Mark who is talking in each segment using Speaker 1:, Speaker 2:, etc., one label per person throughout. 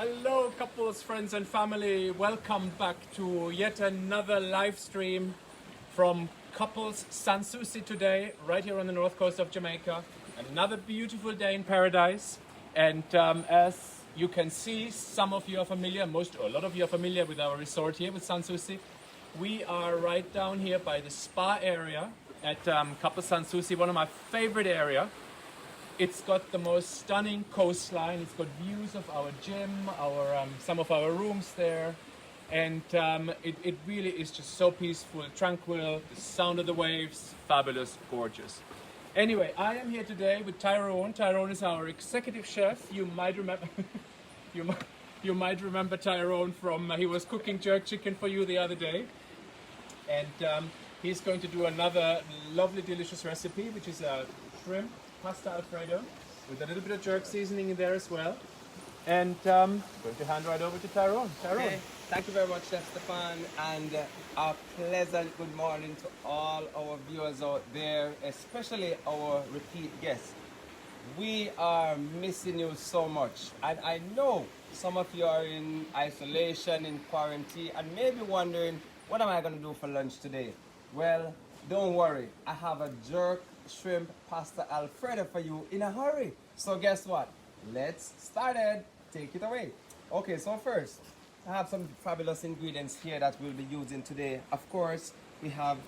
Speaker 1: Hello couples, friends and family. Welcome back to yet another live stream from Couples Souci today, right here on the north coast of Jamaica. Another beautiful day in paradise. And as you can see, some of you are familiar, a lot of you are familiar with our resort here with Souci. We are right down here by the spa area at Couples Souci, one of my favorite areas. It's got the most stunning coastline. It's got views of our gym, some of our rooms there. And it really is just so peaceful, tranquil, the sound of the waves, fabulous, gorgeous. Anyway, I am here today with Tyrone. Tyrone is our executive chef. You might remember, you might remember Tyrone from, he was cooking jerk chicken for you the other day. And he's going to do another lovely, delicious recipe, which is a shrimp pasta Alfredo with a little bit of jerk seasoning in there as well. And going to hand right over to Tyrone. Tyrone.
Speaker 2: Okay. Thank you very much, Chef Stefan, and a pleasant good morning to all our viewers out there, especially our repeat guests. We are missing you so much, and I know some of you are in isolation, in quarantine, and maybe wondering, what am I going to do for lunch today? Well, don't worry, I have a jerk shrimp pasta Alfredo for you in a hurry. So guess what? Let's start it. Take it away. Okay, so first, I have some fabulous ingredients here that we'll be using today. Of course, we have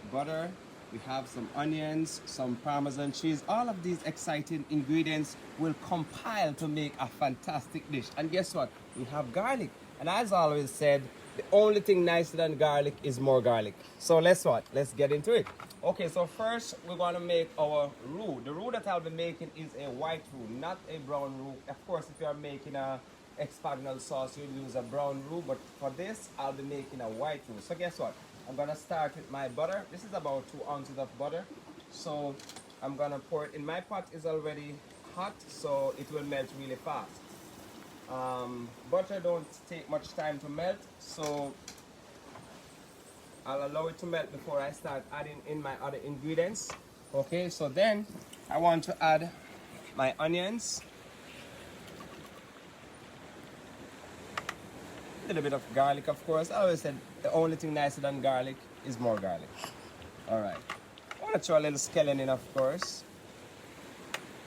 Speaker 2: butter, we have some onions, some Parmesan cheese. All of these exciting ingredients will compile to make a fantastic dish. And guess what? We have garlic. And as I always said, the only thing nicer than garlic is more garlic. So let's get into it. Okay, so first we're going to make our roux. The roux that I'll be making is a white roux, not a brown roux. Of course, if you're making a espagnole sauce, you'll use a brown roux, but for this, I'll be making a white roux. So guess what? I'm going to start with my butter. This is about 2 ounces of butter. So I'm going to pour it in. My pot is already hot, so it will melt really fast. Butter don't take much time to melt, so I'll allow it to melt before I start adding in my other ingredients. Okay, so then I want to add my onions, a little bit of garlic, of course. I always said the only thing nicer than garlic is more garlic. All right, I want to throw a little scallion in, of course.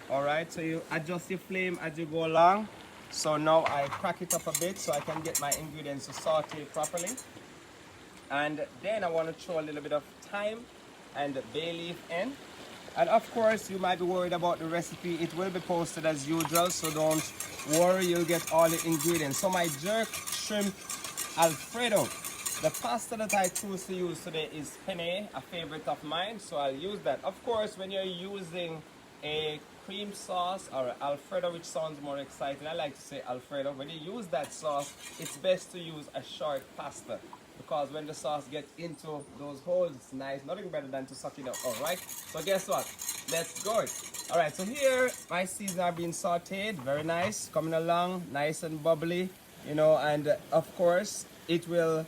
Speaker 2: All right, so you adjust your flame as you go along. So now I crack it up a bit so I can get my ingredients to saute properly. And then I want to throw a little bit of thyme and bay leaf in. And of course, you might be worried about the recipe. It will be posted as usual, so don't worry, you'll get all the ingredients. So my jerk shrimp Alfredo. The pasta that I choose to use today is penne, a favorite of mine, so I'll use that. Of course, when you're using a cream sauce or Alfredo, which sounds more exciting, I like to say Alfredo. When you use that sauce, it's best to use a short pasta, because when the sauce gets into those holes, it's nice. Nothing better than to suck it up. All right, so guess what? Let's go. All right, so here my seasonings are being sauteed. Very nice, coming along nice and bubbly, you know. And of course it will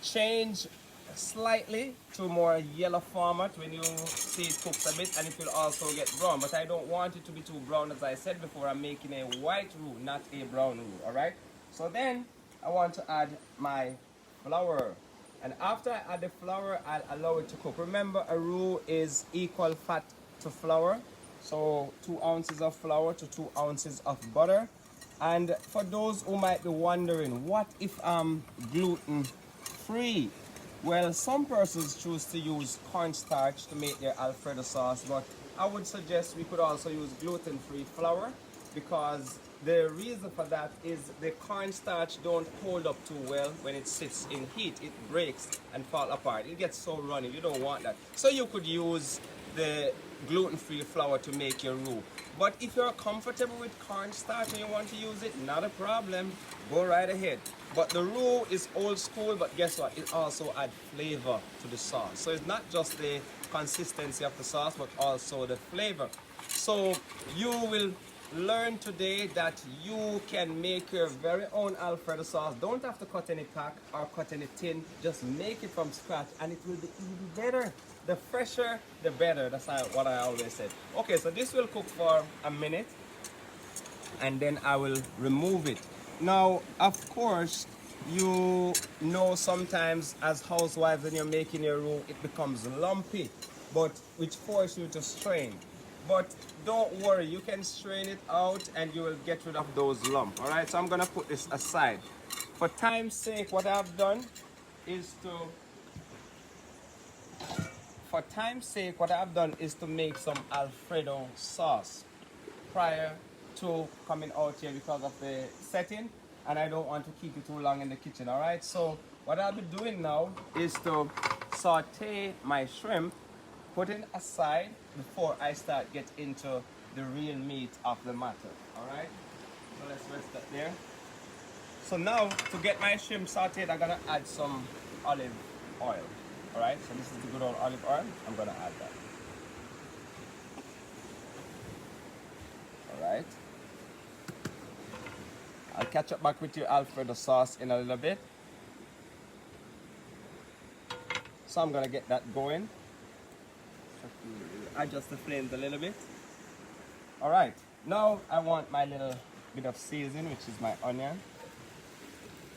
Speaker 2: change slightly to more yellow format when you see it cooks a bit, and it will also get brown, but I don't want it to be too brown. As I said before, I'm making a white roux, not a brown roux. All right, so then I want to add my flour, and after I add the flour, I'll allow it to cook. Remember, a roux is equal fat to flour, so 2 ounces of flour to 2 ounces of butter. And for those who might be wondering, what if I'm gluten free? Well, some persons choose to use cornstarch to make their Alfredo sauce, but I would suggest we could also use gluten-free flour, because the reason for that is the cornstarch don't hold up too well when it sits in heat. It breaks and falls apart. It gets so runny. You don't want that. So you could use the gluten-free flour to make your roux. But if you're comfortable with cornstarch and you want to use it, not a problem. Go right ahead. But the roux is old school, but guess what? It also adds flavor to the sauce. So it's not just the consistency of the sauce, but also the flavor. So you will learn today that you can make your very own Alfredo sauce. Don't have to cut any pack or cut any tin. Just make it from scratch, and it will be even better. The fresher, the better. That's what I always said. Okay, so this will cook for a minute, and then I will remove it. Now, of course, you know sometimes as housewives when you're making your roux, it becomes lumpy, but which force you to strain. But don't worry, you can strain it out and you will get rid of those lumps. All right, so I'm gonna put this aside. For time's sake, what I've done is to make some Alfredo sauce prior to coming out here because of the setting, and I don't want to keep it too long in the kitchen. All right, so what I'll be doing now is to saute my shrimp, put it aside before I start get into the real meat of the matter. All right, so let's rest that there. So now to get my shrimp sauteed, I'm gonna add some olive oil. All right, so this is the good old olive oil. I'm gonna add that. All right. I'll catch up back with your Alfredo sauce in a little bit. So I'm gonna get that going. Adjust the flames a little bit. All right, now I want my little bit of seasoning, which is my onion.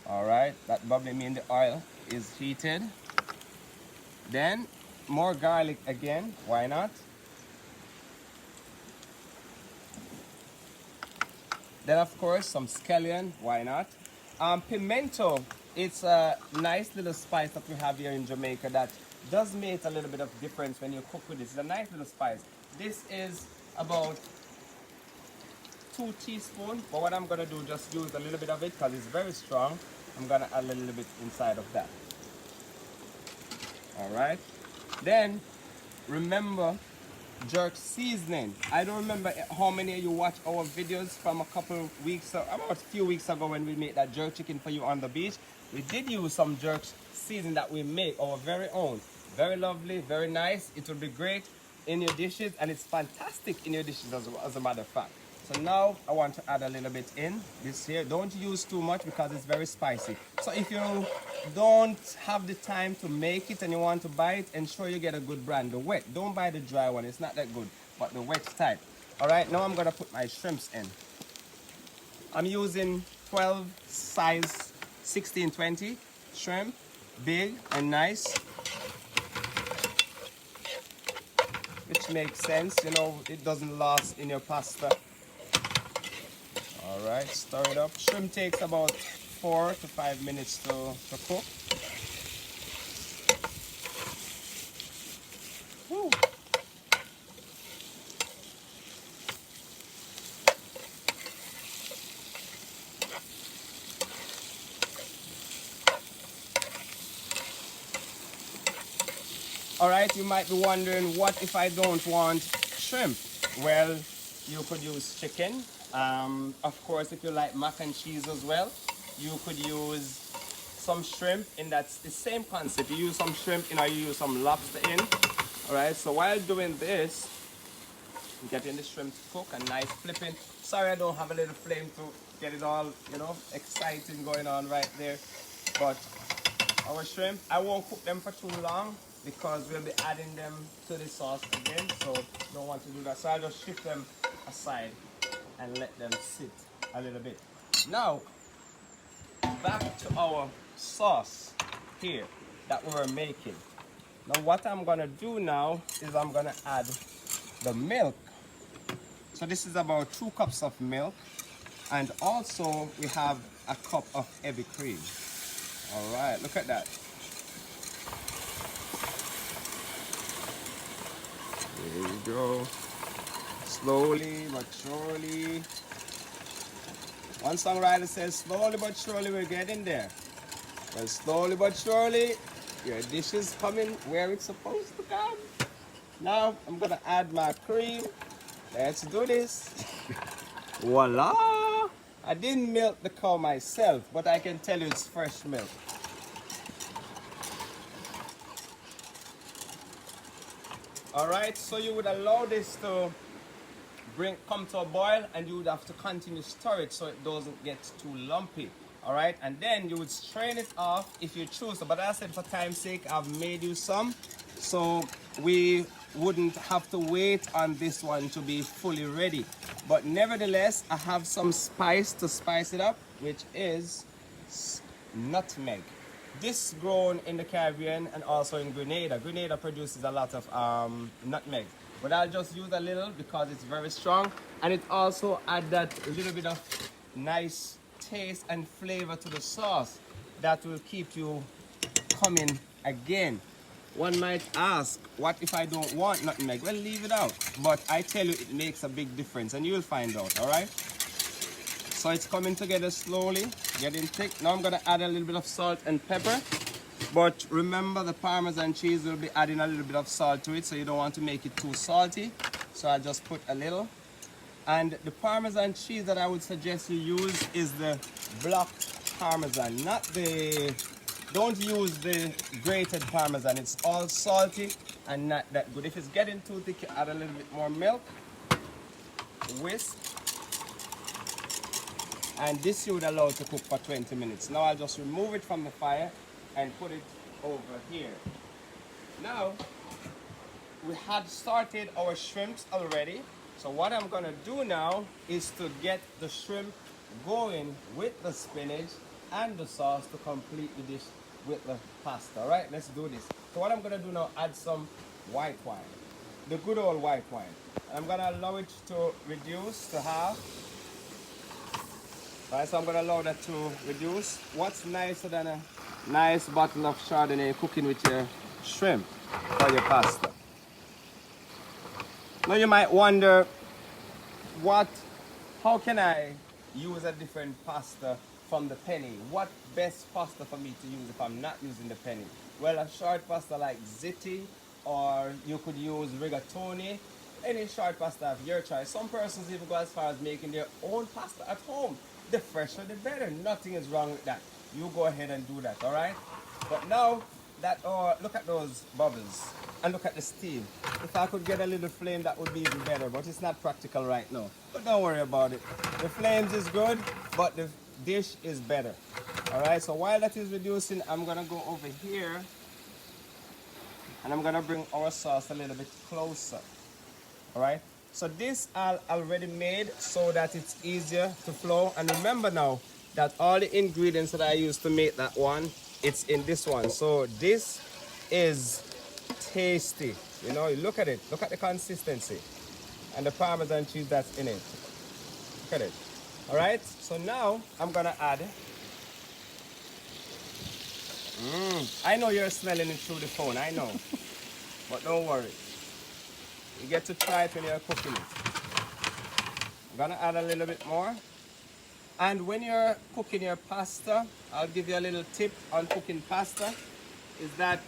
Speaker 2: All right, that bubbly means the oil is heated. Then more garlic again, why not? Then of course some scallion, why not? Pimento, it's a nice little spice that we have here in Jamaica that does make a little bit of difference when you cook with this. It's a nice little spice. This is about 2 teaspoons, but what I'm gonna do, just use a little bit of it because it's very strong. I'm gonna add a little bit inside of that. All right. Then remember jerk seasoning. I don't remember how many of you watch our videos from a couple weeks, about a few weeks ago when we made that jerk chicken for you on the beach. We did use some jerk seasoning that we make, our very own. Very lovely, very nice. It will be great in your dishes, and it's fantastic in your dishes as a matter of fact. So now I want to add a little bit in this here. Don't use too much because it's very spicy. So if you don't have the time to make it and you want to buy it, ensure you get a good brand. The wet, don't buy the dry one. It's not that good, but the wet type. All right, now I'm gonna put my shrimps in. I'm using 12 size 1620 shrimp, big and nice. Which makes sense, you know, it doesn't last in your pasta. All right, stir it up. Shrimp takes about 4 to 5 minutes to cook. Woo. All right, you might be wondering, what if I don't want shrimp? Well, you could use chicken. Of course, if you like mac and cheese as well, you could use some shrimp in that the same concept. You use some shrimp in or you use some lobster in. All right, so while doing this, I'm getting the shrimp to cook and nice flipping. Sorry, I don't have a little flame to get it all, you know, exciting going on right there. But our shrimp, I won't cook them for too long because we'll be adding them to the sauce again, so don't want to do that. So I'll just shift them aside and let them sit a little bit. Now, back to our sauce here that we were making. Now what I'm gonna do now is I'm gonna add the milk. So this is about 2 cups of milk, and also we have a cup of heavy cream. All right, look at that. There you go. Slowly but surely. One songwriter says, slowly but surely we're getting there. Well, slowly but surely, your dish is coming where it's supposed to come. Now, I'm gonna add my cream. Let's do this. Voila! I didn't milk the cow myself, but I can tell you it's fresh milk. All right, so you would allow this to come to a boil, and you would have to continue to stir it so it doesn't get too lumpy. All right, and then you would strain it off if you choose. But as I said, for time's sake, I've made you some, so we wouldn't have to wait on this one to be fully ready. But nevertheless, I have some spice to spice it up. which is nutmeg. This grown in the Caribbean and also in Grenada. Grenada produces a lot of nutmeg, but I'll just use a little because it's very strong, and it also add that little bit of nice taste and flavor to the sauce that will keep you coming again. One might ask, what if I don't want nutmeg? Well, leave it out, but I tell you it makes a big difference, and you'll find out. All right, so it's coming together slowly, getting thick. Now I'm gonna add a little bit of salt and pepper, but remember the Parmesan cheese will be adding a little bit of salt to it, so you don't want to make it too salty. So I'll just put a little. And the Parmesan cheese that I would suggest you use is the block Parmesan, not the, don't use the grated Parmesan. It's all salty and not that good. If it's getting too thick, you add a little bit more milk, whisk, and this you would allow to cook for 20 minutes. Now I'll just remove it from the fire and put it over here. Now, we had started our shrimps already. So what I'm gonna do now is to get the shrimp going with the spinach and the sauce to complete the dish with the pasta. All right, let's do this. So what I'm gonna do now, add some white wine, the good old white wine. And I'm gonna allow it to reduce to half. All right, so I'm gonna allow that to reduce. What's nicer than a nice bottle of Chardonnay cooking with your shrimp or your pasta? Now you might wonder, how can I use a different pasta from the penny? What best pasta for me to use if I'm not using the penny? Well, a short pasta like ziti, or you could use rigatoni, any short pasta of your choice. Some persons even go as far as making their own pasta at home. The fresher the better, nothing is wrong with that. You go ahead and do that, all right? But now, look at those bubbles and look at the steam. If I could get a little flame, that would be even better, but it's not practical right now. But don't worry about it. The flames is good, but the dish is better. All right, so while that is reducing, I'm gonna go over here and I'm gonna bring our sauce a little bit closer. All right, so this I already made so that it's easier to flow. And remember now that all the ingredients that I used to make that one, it's in this one. So this is tasty. You know, look at it. Look at the consistency and the Parmesan cheese that's in it. Look at it. All right. So now I'm gonna add. I know you're smelling it through the phone. I know, but don't worry. You get to try it when you're cooking it. I'm gonna add a little bit more. And when you're cooking your pasta, I'll give you a little tip on cooking pasta, is that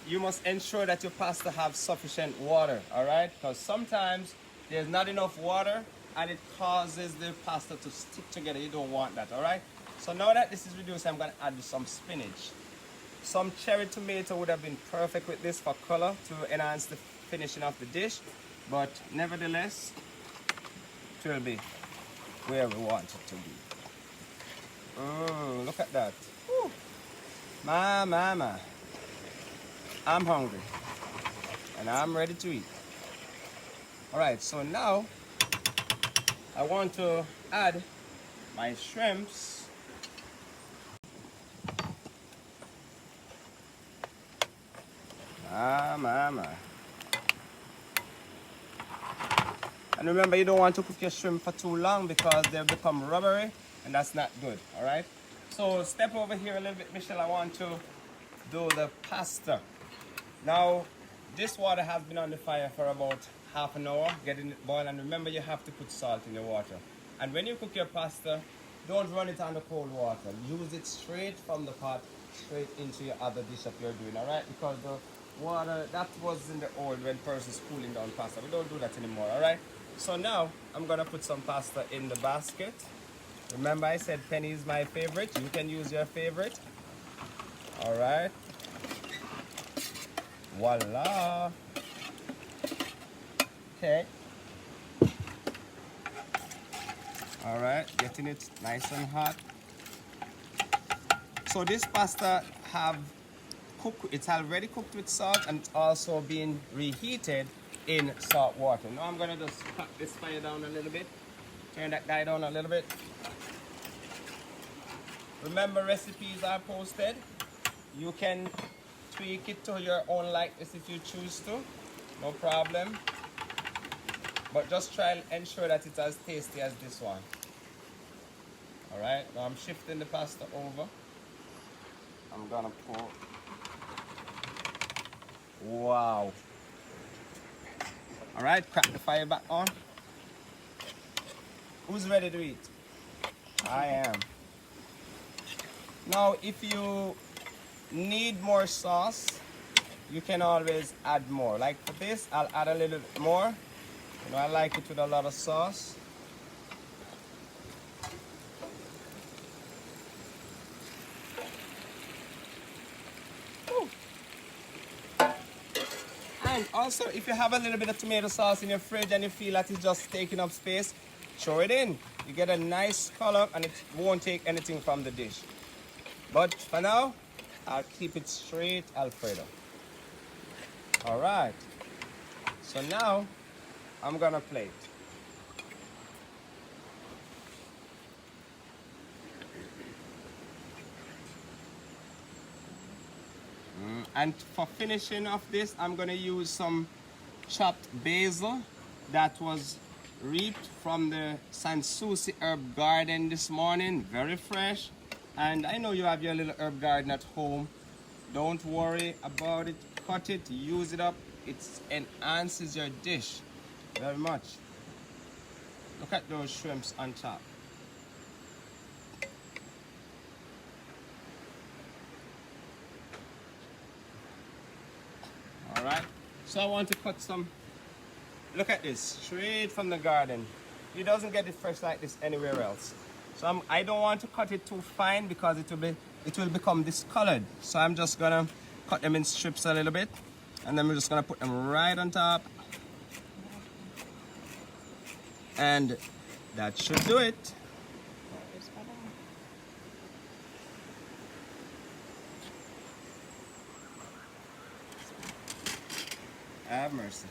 Speaker 2: you must ensure that your pasta have sufficient water, all right? Because sometimes there's not enough water and it causes the pasta to stick together. You don't want that, all right? So now that this is reduced, I'm gonna add some spinach. Some cherry tomato would have been perfect with this for color to enhance the finishing of the dish, but nevertheless, it will be where we want it to be. Look at that. Woo. My. I'm hungry and I'm ready to eat. All right, so now I want to add my shrimps. My. And remember, you don't want to cook your shrimp for too long because they'll become rubbery and that's not good, all right? So step over here a little bit, Michelle. I want to do the pasta. Now, this water has been on the fire for about half an hour, getting it boiled. And remember, you have to put salt in the water. And when you cook your pasta, don't run it on the cold water. Use it straight from the pot, straight into your other dish that you're doing, all right? Because the water, that was in the old when persons cooling down pasta. We don't do that anymore, all right? So now, I'm gonna put some pasta in the basket. Remember, I said penny is my favorite. You can use your favorite. All right. Voila. Okay. All right, getting it nice and hot. So this pasta it's already cooked with salt and it's also being reheated in salt water. Now I'm gonna just cut this fire down a little bit. Turn that guy down a little bit. Remember, recipes are posted. You can tweak it to your own likeness if you choose to. No problem. But just try and ensure that it's as tasty as this one. Alright, now I'm shifting the pasta over. I'm gonna pour. Wow. Alright, crack the fire back on. Who's ready to eat? I am. Now, if you need more sauce, you can always add more. Like for this, I'll add a little bit more. You know, I like it with a lot of sauce. Woo. And also, if you have a little bit of tomato sauce in your fridge and you feel that it's just taking up space, throw it in. You get a nice color and it won't take anything from the dish. But for now, I'll keep it straight Alfredo. All right. So now, I'm gonna plate. And for finishing off this, I'm gonna use some chopped basil that was reaped from the Souci herb garden this morning. Very fresh. And I know you have your little herb garden at home. Don't worry about it. Cut it, use it up. It enhances your dish very much. Look at those shrimps on top. All right, so I want to cut some. Look at this, straight from the garden. You doesn't get it fresh like this anywhere else. So I don't want to cut it too fine because it will become discolored. So I'm just gonna cut them in strips a little bit, and then we're just gonna put them right on top. And that should do it. Have mercy.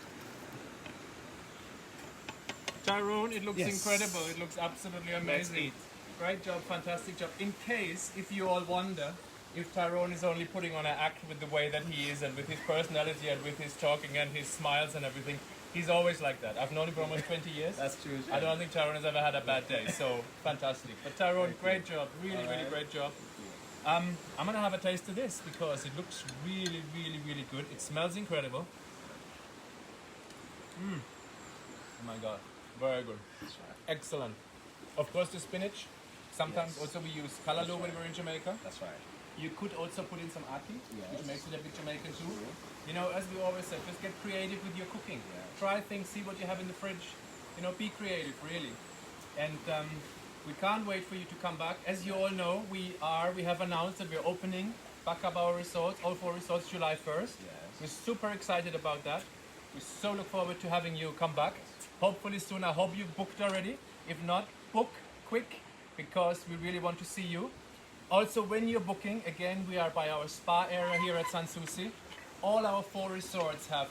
Speaker 1: Tyrone, it looks
Speaker 2: Yes.
Speaker 1: incredible. It looks absolutely amazing.
Speaker 2: eat.
Speaker 1: Great job, fantastic job. In case, if you all wonder if Tyrone is only putting on an act with the way that he is and with his personality and with his talking and his smiles and everything, he's always like that. I've known him for almost 20 years.
Speaker 2: That's true.
Speaker 1: I don't think Tyrone has ever had a bad day, so fantastic. But Tyrone, great job, really, really great job. I'm gonna have a taste of this because it looks really, really, really good. It smells incredible. Oh my god, very good. Excellent. Of course, the spinach. Sometimes
Speaker 2: Yes.
Speaker 1: also we use kalaloo when we're in Jamaica.
Speaker 2: That's right.
Speaker 1: You could also put in some ackee, which
Speaker 2: Yes.
Speaker 1: makes it a bit Jamaican too. You know, as we always say, just get creative with your cooking. Try things, see what you have in the fridge. You know, be creative, really. And we can't wait for you to come back. As you all know, we have announced that we're opening back up our resorts, all 4 resorts, July 1st. We're super excited about that. We so look forward to having you come back. Hopefully soon. I hope you booked already. If not, book quick because we really want to see you. Also, when you're booking, again, we are by our spa area here at Souci. All our 4 resorts have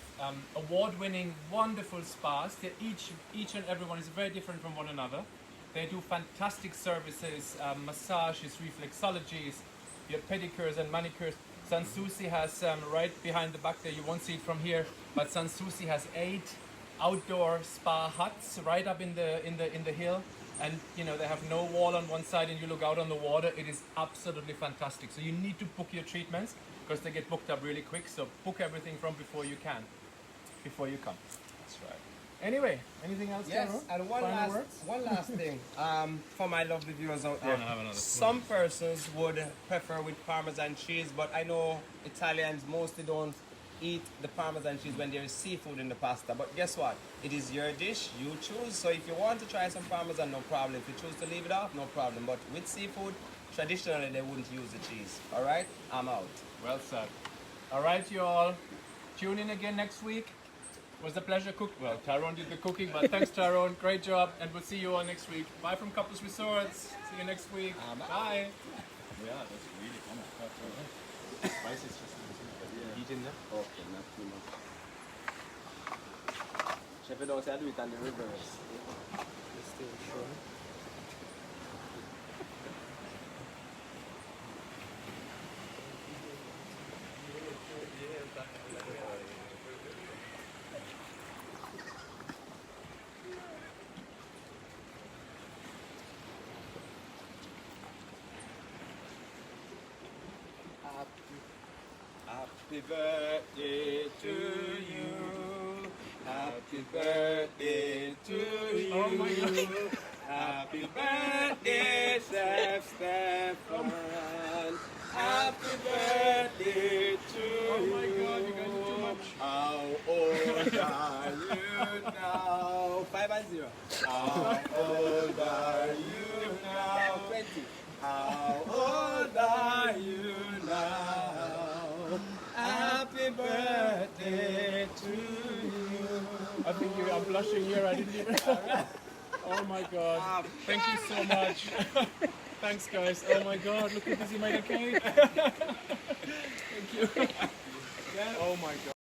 Speaker 1: award-winning, wonderful spas. They're each and every one is very different from one another. They do fantastic services, massages, reflexologies, your pedicures and manicures. Souci has right behind the back there. You won't see it from here, but Souci has 8 outdoor spa huts right up in the hill. And you know, they have no wall on one side and you look out on the water. It is absolutely fantastic. So you need to book your treatments because they get booked up really quick. So book everything from before you come.
Speaker 2: That's right.
Speaker 1: Anyway, anything else,
Speaker 2: Yes,
Speaker 1: Tyrone?
Speaker 2: and
Speaker 1: Final words?
Speaker 2: one last thing. For my lovely viewers out there,
Speaker 1: no, I have another.
Speaker 2: some persons would prefer with Parmesan cheese, but I know Italians mostly don't eat the Parmesan cheese when there is seafood in the pasta. But guess what? It is your dish, you choose. So if you want to try some Parmesan, no problem. If you choose to leave it off, no problem. But with seafood, traditionally they wouldn't use the cheese. All right, I'm out.
Speaker 1: Well said. All right, you all. Tune in again next week. It was a pleasure Well, Tyrone did the cooking, but thanks, Tyrone. Great job, and we'll see you all next week. Bye from Couples Resorts. See you next week. Bye.
Speaker 3: Yeah, that's really fun. Spice is just heat in there.
Speaker 2: Okay, not too much. Chef, don't say I do it on the reverse. Happy birthday to you. Happy birthday to you.
Speaker 1: Oh my God.
Speaker 2: Happy birthday, Chef Stefan. Happy birthday to you.
Speaker 1: Oh my God, you guys are too much.
Speaker 2: How old are you now? 5 and 0. How old are you now? 20. How old are you now? Happy birthday to you.
Speaker 1: I think I'm blushing here. I didn't even. Oh my God. Thank you so much. Thanks, guys. Oh my God. Look at this. You made a cake. Thank you. Oh my God.